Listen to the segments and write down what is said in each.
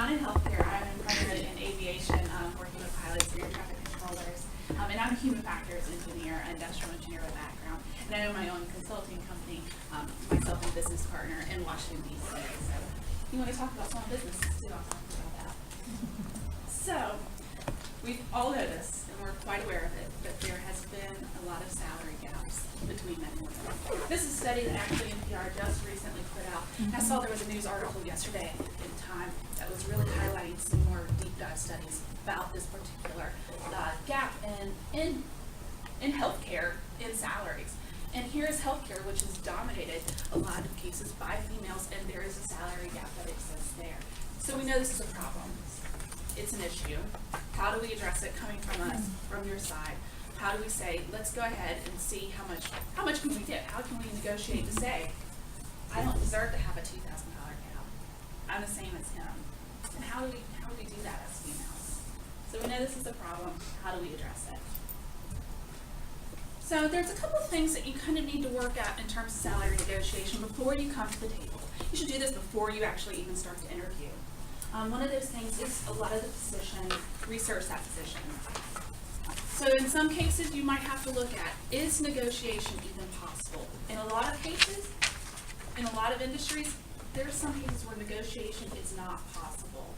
not in healthcare. I'm primarily in aviation, working with pilots and air traffic controllers. And I'm a human factors engineer, industrial engineer with background. And I own my own consulting company, myself and business partner in Washington, D.C. So if you want to talk about small businesses too, I'll talk about that. So we've all noticed, and we're quite aware of it, that there has been a lot of salary gaps between men and women. This is a study that actually NPR just recently put out. I saw there was a news article yesterday in Time that was really highlighting some more deep dive studies about this particular gap in healthcare in salaries. And here is healthcare, which is dominated a lot of cases by females, and there is a salary gap that exists there. So we know this is a problem. It's an issue. How do we address it coming from us, from your side? How do we say, let's go ahead and see how much can we get? How can we negotiate to say, I don't deserve to have a $2,000 gap. I'm the same as him. And how do we do that as females? So we know this is a problem. How do we address it? So there's a couple of things that you kind of need to work out in terms of salary negotiation before you come to the table. You should do this before you actually even start to interview. One of those things is a lot of the position, research that position. So in some cases, you might have to look at, is negotiation even possible? In a lot of cases, in a lot of industries, there are some cases where negotiation is not possible.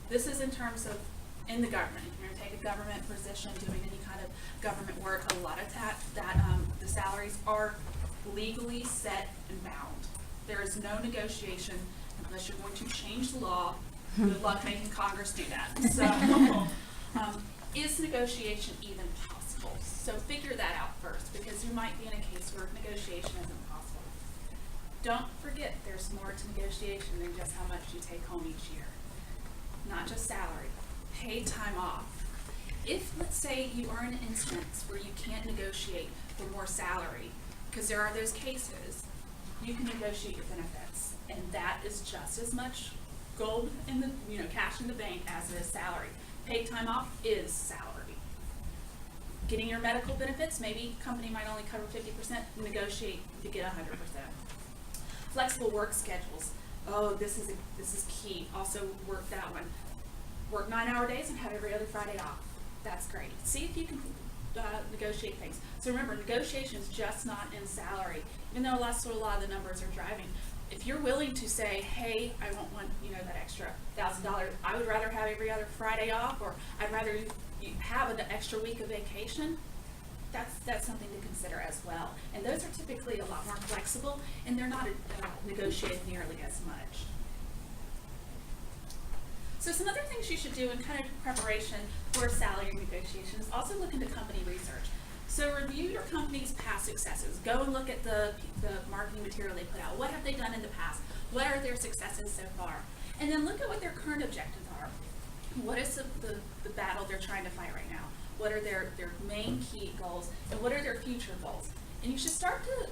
This is in terms of in the government. If you're going to take a government position, doing any kind of government work, a lot of that the salaries are legally set and bound. There is no negotiation unless you're going to change the law. Good luck making Congress do that. So, is negotiation even possible? So figure that out first, because you might be in a case where negotiation isn't possible. Don't forget, there's more to negotiation than just how much you take home each year. Not just salary, paid time off. If, let's say, you are in an instance where you can't negotiate for more salary, because there are those cases, you can negotiate your benefits, and that is just as much gold in the, cash in the bank as it is salary. Paid time off is salary. Getting your medical benefits, maybe company might only cover 50%, negotiate to get 100%. Flexible work schedules. Oh, this is key. Also work that one. Work 9-hour days and have every other Friday off. That's great. See if you can negotiate things. So remember, negotiation is just not in salary. Even though that's what a lot of the numbers are driving. If you're willing to say, hey, I won't want that extra $1,000, I would rather have every other Friday off, or I'd rather you have an extra week of vacation, that's something to consider as well. And those are typically a lot more flexible, and they're not negotiated nearly as much. So some other things you should do in kind of preparation for salary negotiation is also look into company research. So review your company's past successes. Go and look at the marketing material they put out. What have they done in the past? What are their successes so far? And then look at what their current objectives are. What is the battle they're trying to fight right now? What are their main key goals? And what are their future goals? And you should start to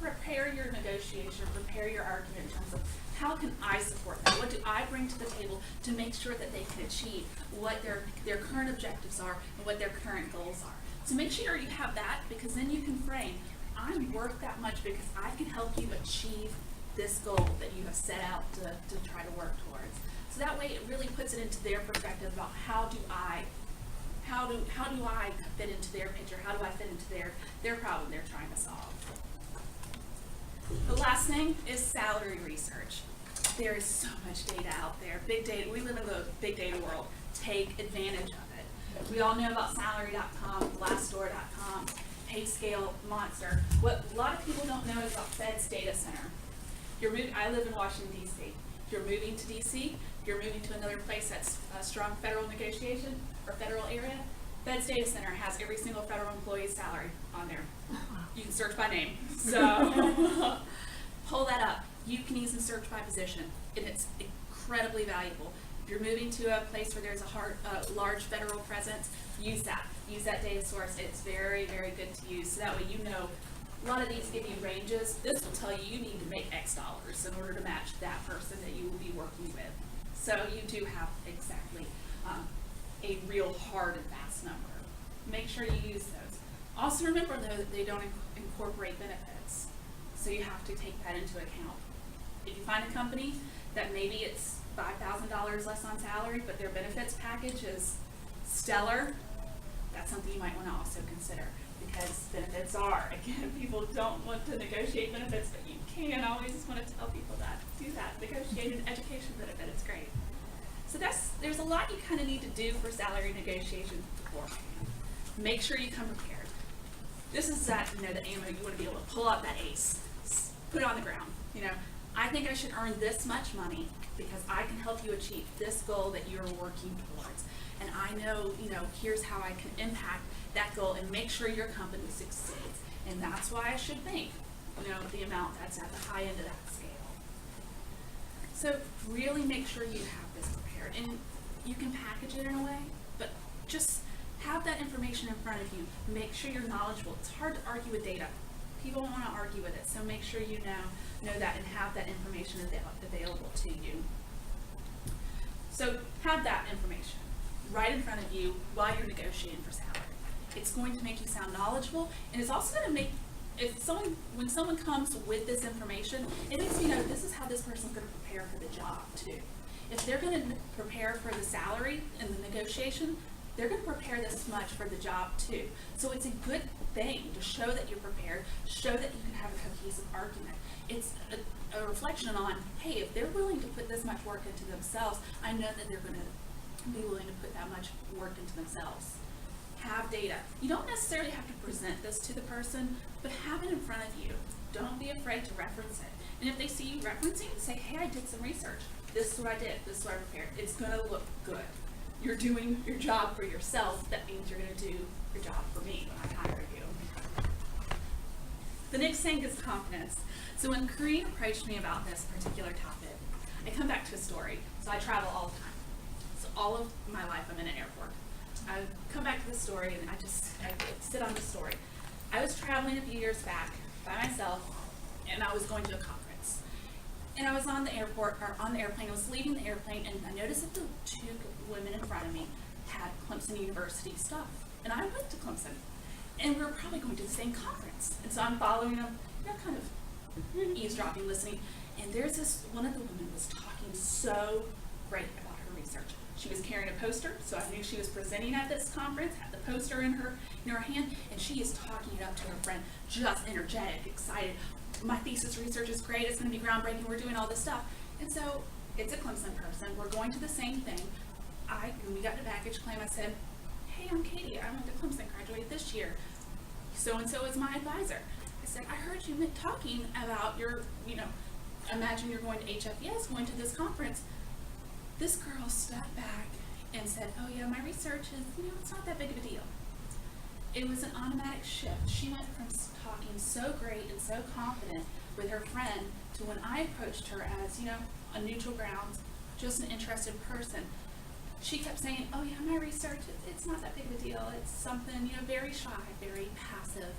prepare your negotiation, prepare your argument in terms of how can I support them? What do I bring to the table to make sure that they can achieve what their current objectives are and what their current goals are? So make sure you have that, because then you can frame, I'm worth that much because I can help you achieve this goal that you have set out to try to work towards. So that way it really puts it into their perspective about how do I fit into their picture? How do I fit into their problem they're trying to solve? The last thing is salary research. There is so much data out there. Big data. We live in the big data world. Take advantage of it. We all know about salary.com, glassdoor.com, PayScale, Monster. What a lot of people don't know is about Fed's data center. I live in Washington, D.C. If you're moving to D.C., you're moving to another place that's a strong federal negotiation or federal area, Fed's data center has every single federal employee's salary on there. You can search by name. So pull that up. You can even search by position, and it's incredibly valuable. If you're moving to a place where there's a large federal presence, use that. Use that data source. It's very, very good to use. So that way you know, a lot of these give you ranges. This will tell you need to make X dollars in order to match that person that you will be working with. So you do have exactly a real hard and fast number. Make sure you use those. Also remember though that they don't incorporate benefits. So you have to take that into account. If you find a company that maybe it's $5,000 less on salary, but their benefits package is stellar, that's something you might want to also consider, because benefits are, again, people don't want to negotiate benefits, but you can always want to tell people that. Do that. Negotiate an education benefit. It's great. So there's a lot you kind of need to do for salary negotiations beforehand. Make sure you come prepared. This is that, the ammo. You want to be able to pull out that ace, put it on the ground. I think I should earn this much money because I can help you achieve this goal that you're working towards. And I know, here's how I can impact that goal and make sure your company succeeds. And that's why I should think, the amount that's at the high end of that scale. So really make sure you have this prepared. And you can package it in a way, but just have that information in front of you. Make sure you're knowledgeable. It's hard to argue with data. People want to argue with it, so make sure you know that and have that information available to you. So have that information right in front of you while you're negotiating for salary. It's going to make you sound knowledgeable, and it's also going to make, when someone comes with this information, it makes you know this is how this person's going to prepare for the job too. If they're going to prepare for the salary and the negotiation, they're going to prepare this much for the job too. So it's a good thing to show that you're prepared, show that you can have a cohesive argument. It's a reflection on, hey, if they're willing to put this much work into themselves, I know that they're going to be willing to put that much work into themselves. Have data. You don't necessarily have to present this to the person, but have it in front of you. Don't be afraid to reference it. And if they see you referencing, say, hey, I did some research. This is what I did. This is what I prepared. It's going to look good. You're doing your job for yourself. That means you're going to do your job for me when I hire you. The next thing is confidence. So when Corinne approached me about this particular topic, I come back to a story. So I travel all the time. So all of my life I'm in an airport. I come back to the story and I sit on the story. I was traveling a few years back by myself, and I was going to a conference. And I was on the airplane, I was leaving the airplane, and I noticed that the two women in front of me had Clemson University stuff. And I went to Clemson, and we were probably going to the same conference. And so I'm following them, kind of eavesdropping, listening. And there's one of the women was talking so great about her research. She was carrying a poster, so I knew she was presenting at this conference, had the poster in her hand, and she is talking it up to her friend, just energetic, excited. My thesis research is great, it's going to be groundbreaking, we're doing all this stuff. And so it's a Clemson person, we're going to the same thing. When we got to baggage claim, I said, hey, I'm Katie, I went to Clemson, graduated this year. So-and-so is my advisor. I said, I heard you talking about your, imagine you're going to HFES, going to this conference. This girl stepped back and said, oh yeah, my research is, it's not that big of a deal. It was an automatic shift. She went from talking so great and so confident with her friend to when I approached her as, a neutral ground, just an interested person. She kept saying, oh yeah, my research, it's not that big of a deal. It's something, very shy, very passive.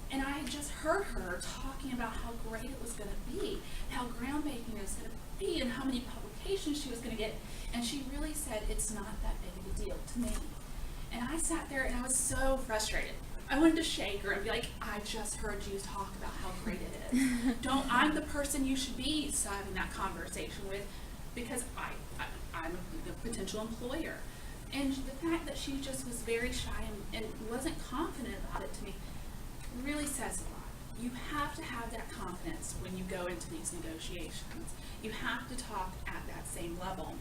And I had just heard her talking about how great it was going to be, how groundbreaking it was going to be, and how many publications she was going to get. And she really said, it's not that big of a deal to me. And I sat there and I was so frustrated. I wanted to shake her and be like, I just heard you talk about how great it is. I'm the person you should be having that conversation with, because I'm a potential employer. And the fact that she just was very shy and wasn't confident about it to me really says a lot. You have to have that confidence when you go into these negotiations. You have to talk at that same level.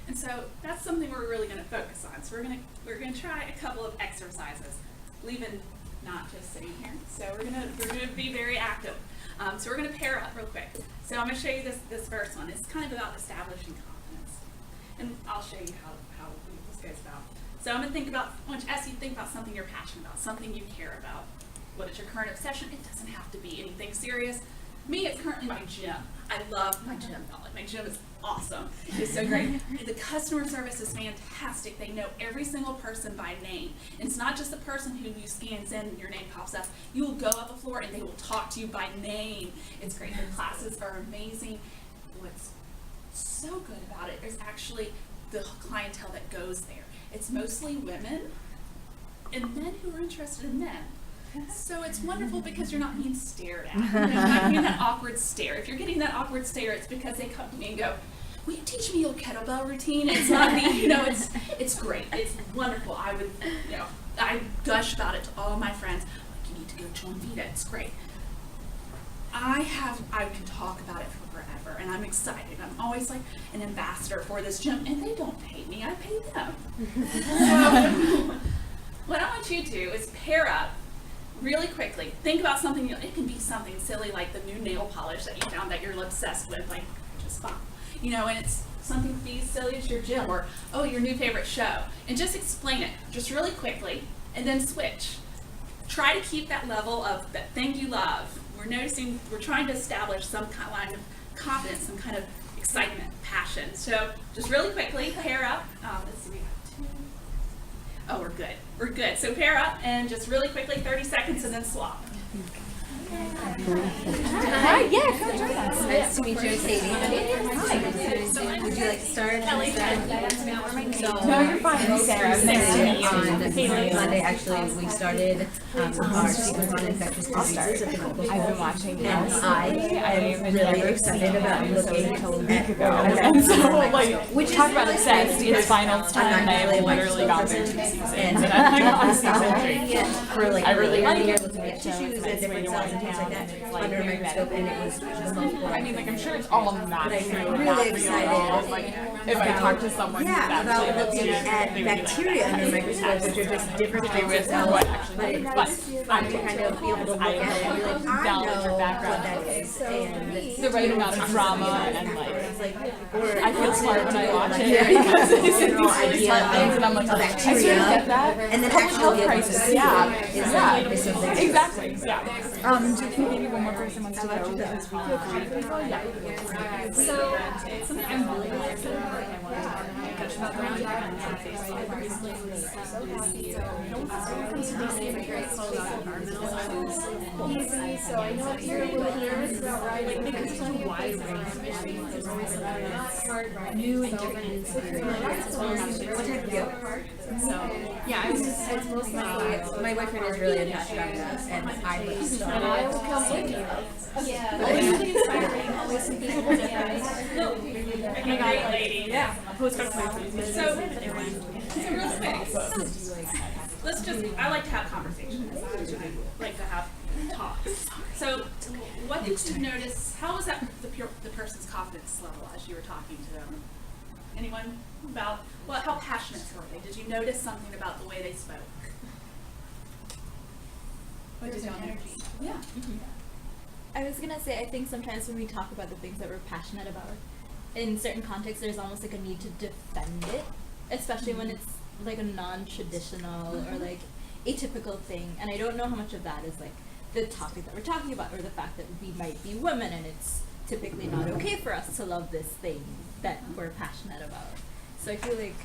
And so that's something we're really going to focus on. So we're going to try a couple of exercises, leaving not just sitting here. So we're going to be very active. So we're going to pair up real quick. So I'm going to show you this first one. It's kind of about establishing confidence, and I'll show you how this goes about. So I'm going to think about, I want you to think about something you're passionate about, something you care about. What is your current obsession? It doesn't have to be anything serious. Me, it's currently my gym. I love my gym. My gym is awesome. It's so great. The customer service is fantastic. They know every single person by name. And it's not just the person who you scans in and your name pops up. You will go up the floor and they will talk to you by name. It's great. The classes are amazing. What's so good about it is actually the clientele that goes there. It's mostly women and men who are interested in men. So it's wonderful because you're not being stared at. You're not getting that awkward stare. If you're getting that awkward stare, it's because they come to me and go, will you teach me your kettlebell routine? It's not me, it's great. It's wonderful. I would, I gush about it to all my friends. Like, you need to go join Vita. It's great. I can talk about it for forever, and I'm excited. I'm always like an ambassador for this gym, and they don't pay me. I pay them. So what I want you to do is pair up really quickly. Think about something. It can be something silly like the new nail polish that you found that you're obsessed with, like just fun. And it's something be silly as your gym, or your new favorite show, and just explain it just really quickly, and then switch. Try to keep that level of that thing you love. We're trying to establish some kind of confidence, some kind of excitement, passion. So just really quickly pair up. Let's see, we have 2. Oh, we're good. So pair up and just really quickly, 30 seconds, and then swap. Hi, yeah, come join us. Nice to meet you, Sadie. Hi. Would you like to start? No, you're fine. Sarah. On Monday, actually, we started our sequence on infectious diseases. I've been watching, and I am really excited about looking at and so, we talk about obsessed. It's finals time, and I literally got there 2 seasons, and I'm like on season 3. I really like it. Looking at tissues and different cells and things like that under a microscope, and it was the most boring. I mean, like, I'm sure it's all not really excited. Like, if I talk to someone who's actually about looking at bacteria under a microscope, which are just different types of cells, but it's fun to kind of be able to look at it and be like, I know what that is, and the right amount of drama, and like or I feel smart when I watch it because it's these really smart things, and I'm like, I sort of get that. and then Public health actually crisis, exactly, do you think maybe one more person wants to go? So something I'm really excited about, I want to touch about around easy, so I know you're here, it's about right, because it's a wide range of issues, new and different. what type of deal? So, yeah, I was just, it's mostly My boyfriend is really attached to that, and I would start. and I will come with you. Yeah. Always something inspiring, always something different. And a great lady. Yeah. So real quick, let's just, I like to have conversations. I like to have talks. So what did you notice, how was that the person's confidence level as you were talking to them? Anyone about, how passionate were they? Did you notice something about the way they spoke? What did you energy? Yeah. I was gonna say, I think sometimes when we talk about the things that we're passionate about, in certain contexts there's almost like a need to defend it, especially when it's like a non-traditional or like atypical thing, and I don't know how much of that is like the topic that we're talking about, or the fact that we might be women and it's typically not okay for us to love this thing that we're passionate about. So I feel like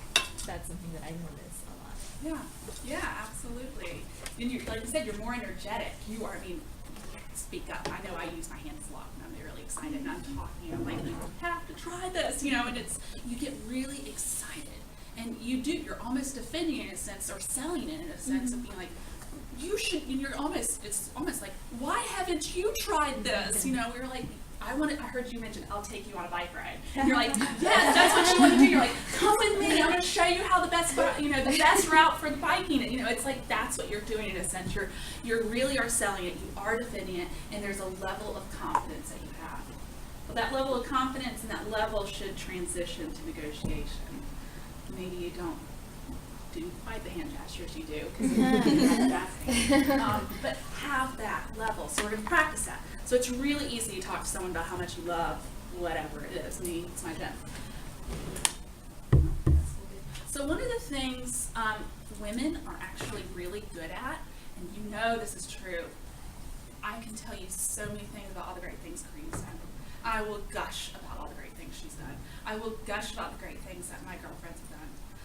that's something that I notice a lot. Yeah, absolutely. And you, like you said, you're more energetic. You are, speak up. I know I use my hands a lot when I'm really excited and I'm talking. I'm like, you have to try this, and you get really excited. And you're almost defending it in a sense, or selling it in a sense of being like, you should, and it's almost like, why haven't you tried this? We were like, I heard you mention, I'll take you on a bike ride. And you're like, yes, that's what you want to do. You're like, come with me. I'm going to show you how the best route for the biking. It's like, that's what you're doing in a sense. You really are selling it. You are defending it. And there's a level of confidence that you have. Well, that level of confidence and that level should transition to negotiation. Maybe you don't do quite the hand gestures you do, but have that level. So we're going to practice that. So it's really easy to talk to someone about how much you love whatever it is. Me, it's my gym. So one of the things women are actually really good at, and this is true, I can tell you so many things about all the great things Corinne's done. I will gush about all the great things she's done. I will gush about the great things that my girlfriends have done.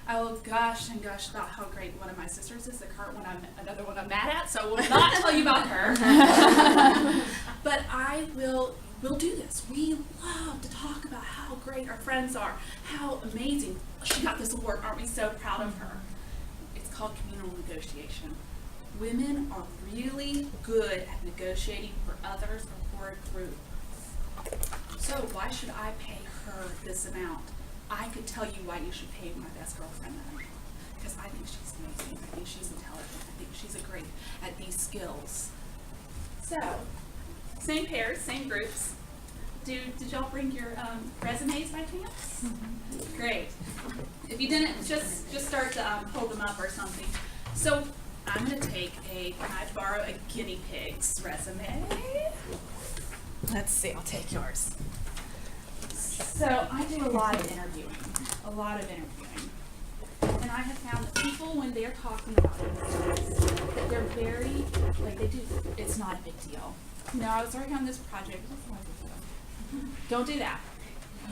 I will gush and gush about how great one of my sisters is, the current one another one I'm mad at, so I will not tell you about her. But I will do this. We love to talk about how great our friends are, how amazing. She got this award, aren't we so proud of her? It's called communal negotiation. Women are really good at negotiating for others or for a group. so why should I pay her this amount? I could tell you why you should pay my best girlfriend that amount. Because I think she's amazing. I think she's intelligent. I think she's great at these skills. So, same pairs, same groups. Did y'all bring your resumes by chance? Mm-hmm. Great. If you didn't, just start to hold them up or something. So I'm going to take can I borrow a guinea pig's resume? Let's see, I'll take yours. So I do a lot of interviewing. And I have found that people, when they're talking about it, that they're very, it's not a big deal. You know, I was working on this project. It's not a big deal. Don't do that.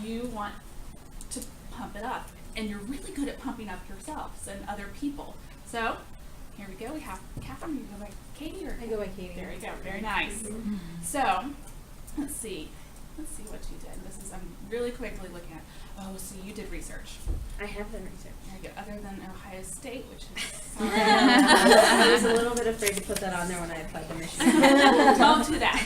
You want to pump it up. And you're really good at pumping up yourselves and other people. So, here we go. We have Catherine. You go by Katie or? I go by Katie. There you go. Very nice. Mm-hmm. So, let's see what you did. I'm really quickly looking at. Oh, so you did research. I have done research. There you go. Other than Ohio State, which is. I was a little bit afraid to put that on there when I applied to Michigan. Don't do that.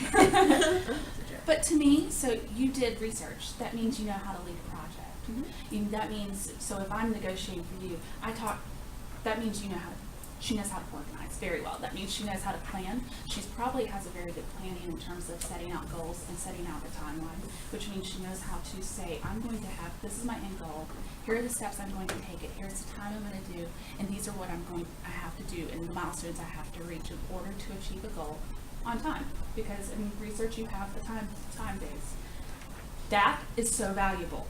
But to me, so you did research. That means you know how to lead a project. Mm-hmm. That means, so if I'm negotiating for you, that means she knows how to organize very well. That means she knows how to plan. She probably has a very good planning in terms of setting out goals and setting out the timeline, which means she knows how to say, this is my end goal. Here are the steps I'm going to take it. Here's the time I'm going to do, and these are what I have to do, and the milestones I have to reach in order to achieve a goal on time. Because in research, you have the time days. That is so valuable.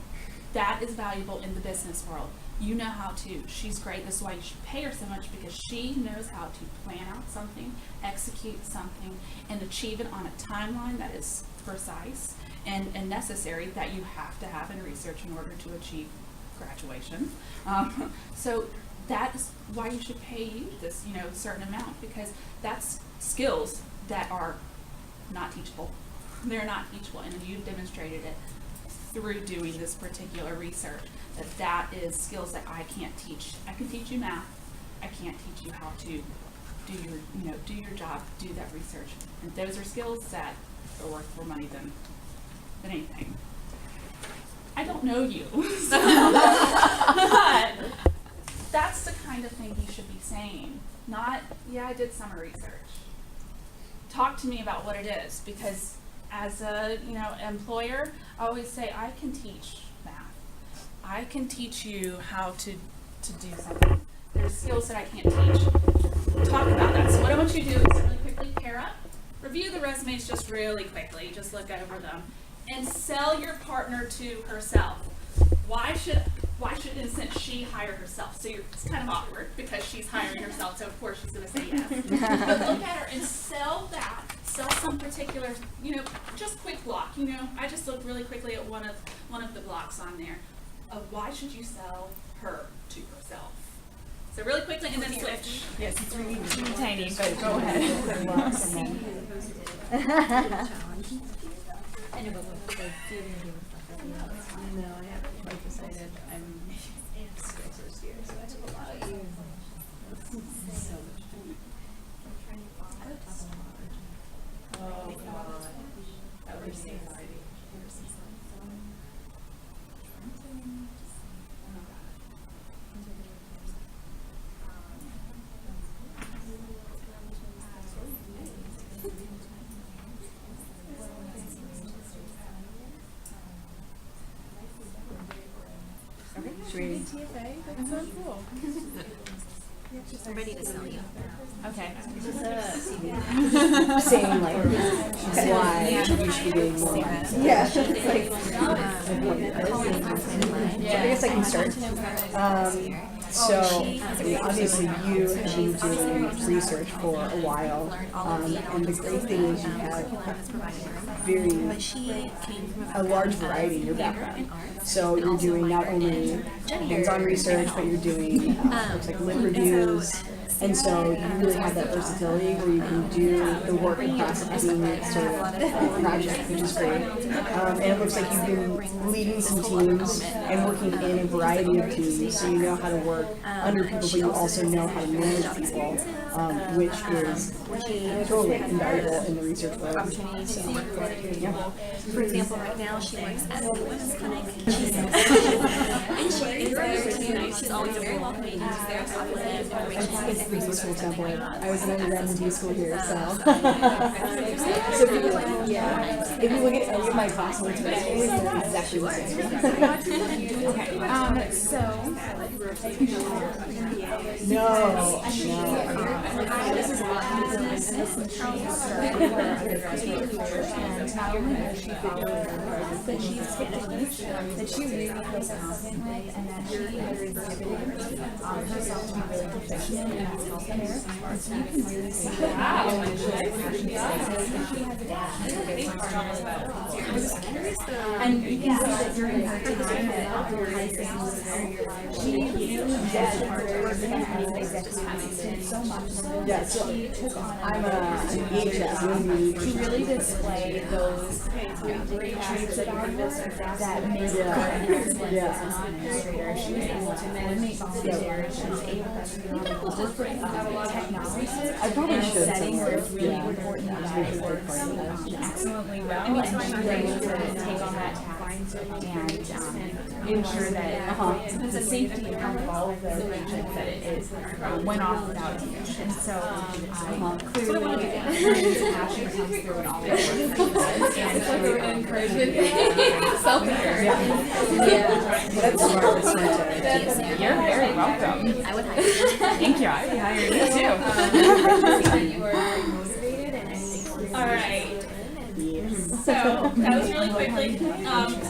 That is valuable in the business world. You know how to. She's great. This is why you should pay her so much, because she knows how to plan out something, execute something, and achieve it on a timeline that is precise and necessary that you have to have in research in order to achieve graduation. So that is why you should pay you this, certain amount, because that's skills that are not teachable. They're not teachable, and you've demonstrated it through doing this particular research, that is skills that I can't teach. I can teach you math. I can't teach you how to do your job, do that research. And those are skills that are worth more money than anything. I don't know you, but that's the kind of thing you should be saying. Not, yeah, I did summer research. Talk to me about what it is, because as a employer, I always say I can teach math. I can teach you how to do something. There's skills that I can't teach. Talk about that. So what I want you to do is really quickly pair up, review the resumes just really quickly, just look over them, and sell your partner to herself. Why should in a sense she hire herself? So it's kind of awkward because she's hiring herself, so of course she's going to say yes. But look at her and sell that. Sell some particular, just quick block. I just looked really quickly at one of the blocks on there. Why should you sell her to herself? So really quickly, and then switch. Yes, it's really tiny, but go ahead. I know, but do you have anything with stuff? No, I haven't quite decided. I'm still first year, so I have a lot of years. So much fun. Oh God, that would be anxiety. That sounds cool. I'm ready to sell you. Okay. Saying like why you should be doing more. Yeah. I guess I can start. So obviously you have been doing research for a while, and the great thing is you have a large variety in your background. So you're doing not only hands-on research, but you're doing looks like lit reviews, And so you really have that versatility where you can do the work across any sort of project, which is great. And it looks like you've been leading some teams and working in a variety of teams, so you know how to work under people, but you also know how to manage people, which is totally invaluable in the research world. Yeah. For example, right now she works at the women's clinic. And she is there. She's always very welcoming. She's very cooperative and reaching out to everyone. For example, I was in undergrad in D school here, so. So if you look at any of my classmates, they're exactly the same. Okay, so. No. That she's that she really feels confident with, and that she is herself to be really professional and that's helping her. And so you can really see that. And you can see that during her time at high school, she really did her work and executive so much. Yeah, so She took on I'm an EHS. to really display those great traits about her that made her an excellent business administrator. She was able to coordinate volunteers. She was able to work with technology. I probably and should setting somewhere. was really important that works excellently well, and she was able to take on that task and ensure that the safety and health of all of the patients that it is went off without a hitch. And so clearly her passion comes through in all of it. And so encouragement, self-care. Yeah. That's smart. That's smart. You're very welcome. I would hire you. Thank you. I would hire you too. You were very motivated and anything. All right. So that was really quickly.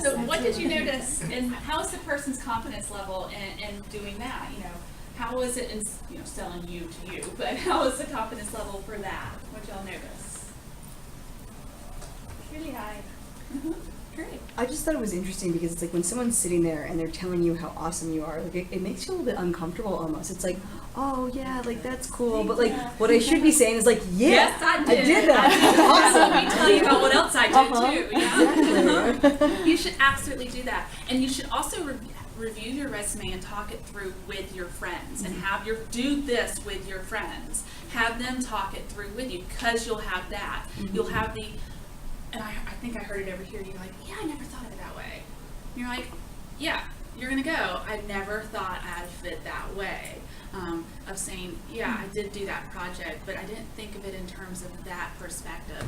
So what did you notice, and how is the person's confidence level in doing that? You know, how was it in selling you to you? But how was the confidence level for that? What y'all notice? Really high. Great. I just thought it was interesting because it's like when someone's sitting there and they're telling you how awesome you are, like it makes you a little bit uncomfortable almost. It's like, oh yeah, like that's cool, but like what I should be saying is like, yeah, Yes, I did that. Awesome. Let me tell you about what else I did too. Yeah. Exactly. You should absolutely do that, and you should also review your resume and talk it through with your friends, and do this with your friends. Have them talk it through with you, because you'll have that. You'll have the. And I think I heard it over here. You're like, yeah, I never thought of it that way. And you're like, yeah, you're gonna go. I never thought I'd fit that way. Of saying, yeah, I did do that project, but I didn't think of it in terms of that perspective.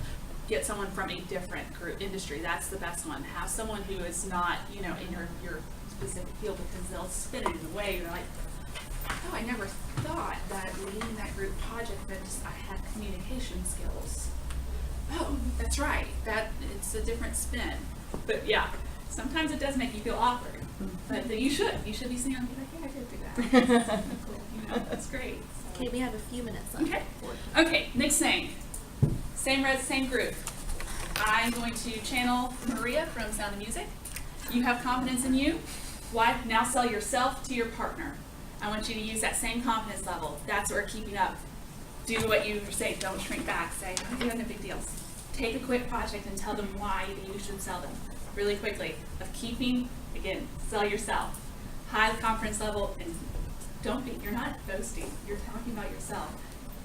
Get someone from a different industry. That's the best one. Have someone who is not, in your specific field, because they'll spin it in a way. You're like, oh, I never thought that leading that group project I had communication skills. Oh, that's right. It's a different spin. But yeah, sometimes it does make you feel awkward. But you should be sitting on like, yeah, I did do that. That's cool. That's great. Okay, we have a few minutes left. Okay, next thing. Same group. I'm going to channel Maria from Sound of Music. You have confidence in you. Why? Now sell yourself to your partner. I want you to use that same confidence level. That's what we're keeping up. Do what you say. Don't shrink back. Say, oh, no big deal. Take a quick project and tell them why you should sell them really quickly. Again, sell yourself. High confidence level, and you're not boasting. You're talking about yourself.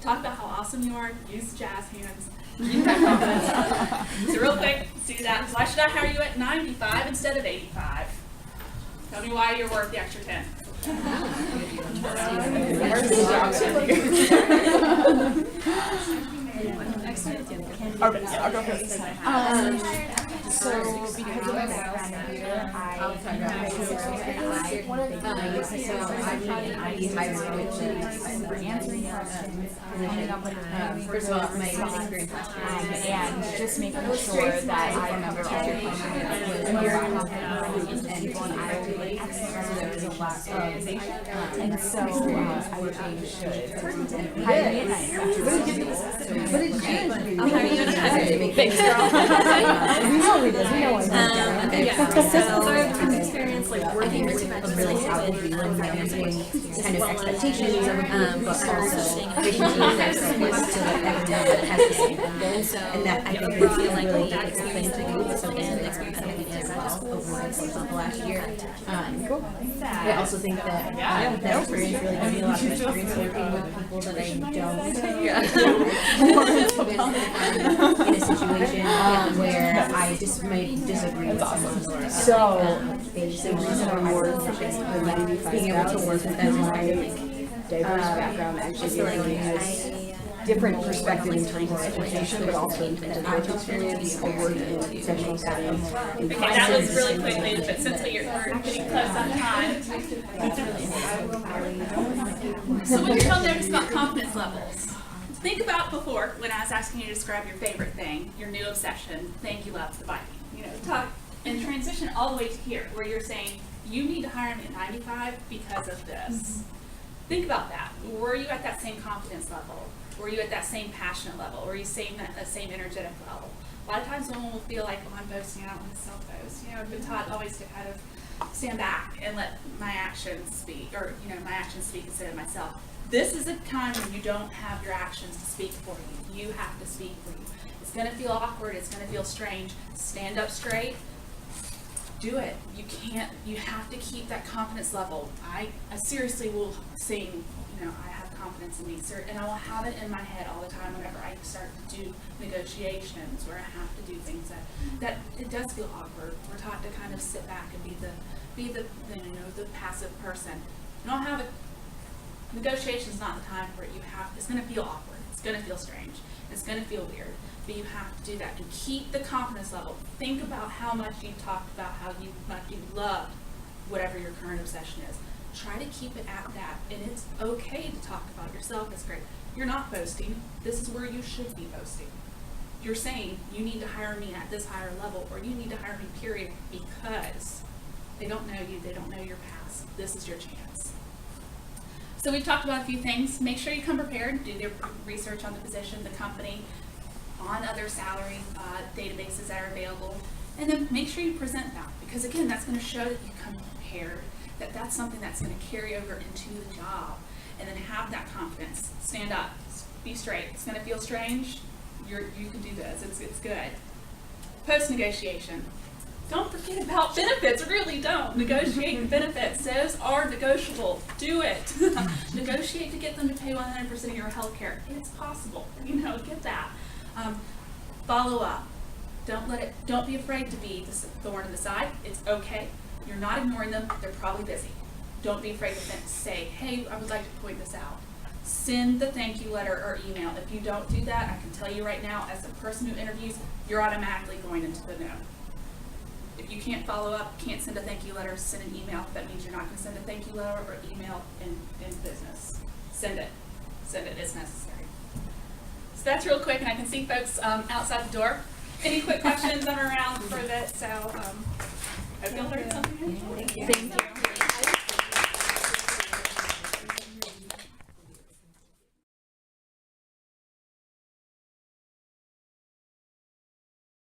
Talk about how awesome you are. Use jazz hands. Keep that confidence. So real quick, let's do that. Why should I hire you at 95 instead of 85? Tell me why you're worth the extra 10. I'll go first. So because of my background here, I answering questions, coming up with First of all, my experience last year. and just making sure that I remember all the questions and very confident and going out to like there's a lot of and so I would think you should hire me at night. But it's good. I'll hire you at a hundred. Thanks, girl. We know we did. We know what Okay, Yeah. so Our experience, like think it's really how to be when managing kind of expectations of a group, but also making sure that it's focused so that everyone has the same goals. And that I think is really explained to me so in the experience that I did as well over the course of the last year. I also think that that experience really gave me a lot of experience working with people that I don't in a situation where I just might disagree with someone. So, the reason I'm more the 95 being able to work with them is my diverse background actually gives me a different perspective in terms of education, but also in terms of life experience. I work in professional settings. Okay, that was really quick, ladies, but since we're getting close on time. So what y'all notice about confidence levels? Think about before, when I was asking you to describe your favorite thing, your new obsession, thing you love, the biking. You know, talk and transition all the way to here, where you're saying, you need to hire me at 95 because of this. Think about that. Were you at that same confidence level? Were you at that same passionate level? Were you at the same energetic level? A lot of times someone will feel like, oh, I'm boasting, I don't want to self-boast. You know, I've been taught always to kind of stand back and let my actions speak, or, you know, my actions speak instead of myself. This is a time when you don't have your actions to speak for you. You have to speak for you. It's going to feel awkward. It's going to feel strange. Stand up straight. Do it. You have to keep that confidence level. I seriously will sing, you know, I have confidence in me, sir, and I will have it in my head all the time whenever I start to do negotiations where I have to do things that it does feel awkward. We're taught to kind of sit back and be the passive person. And I'll have it. Negotiation is not the time for it. It's going to feel awkward. It's going to feel strange. It's going to feel weird. But you have to do that to keep the confidence level. Think about how much you talked about how much you loved whatever your current obsession is. Try to keep it at that. And it's okay to talk about yourself. It's great. You're not boasting. This is where you should be boasting. You're saying you need to hire me at this higher level, or you need to hire me, period, because they don't know you. They don't know your past. This is your chance. So we've talked about a few things. Make sure you come prepared. Do the research on the position, the company, on other salary databases that are available. And then make sure you present that. Because again, that's going to show that you come prepared, that that's something that's going to carry over into the job. And then have that confidence. Stand up. Be straight. It's going to feel strange. You can do this. It's good. Post-negotiation. Don't forget about benefits. Really don't. Negotiate benefits. Those are negotiable. Do it. Negotiate to get them to pay 100% of your health care. It's possible. You know, get that. Follow up. Don't be afraid to be the thorn in the side. It's okay. You're not ignoring them. They're probably busy. Don't be afraid to say, hey, I would like to point this out. Send the thank you letter or email. If you don't do that, I can tell you right now, as a person who interviews, you're automatically going into the no. If you can't follow up, can't send a thank you letter, send an email. That means you're not going to send a thank you letter or email in business. Send it. Send it. It's necessary. So that's real quick, and I can see folks outside the door. Any quick questions? I'm around for that. So, hope you learned something. Thank you.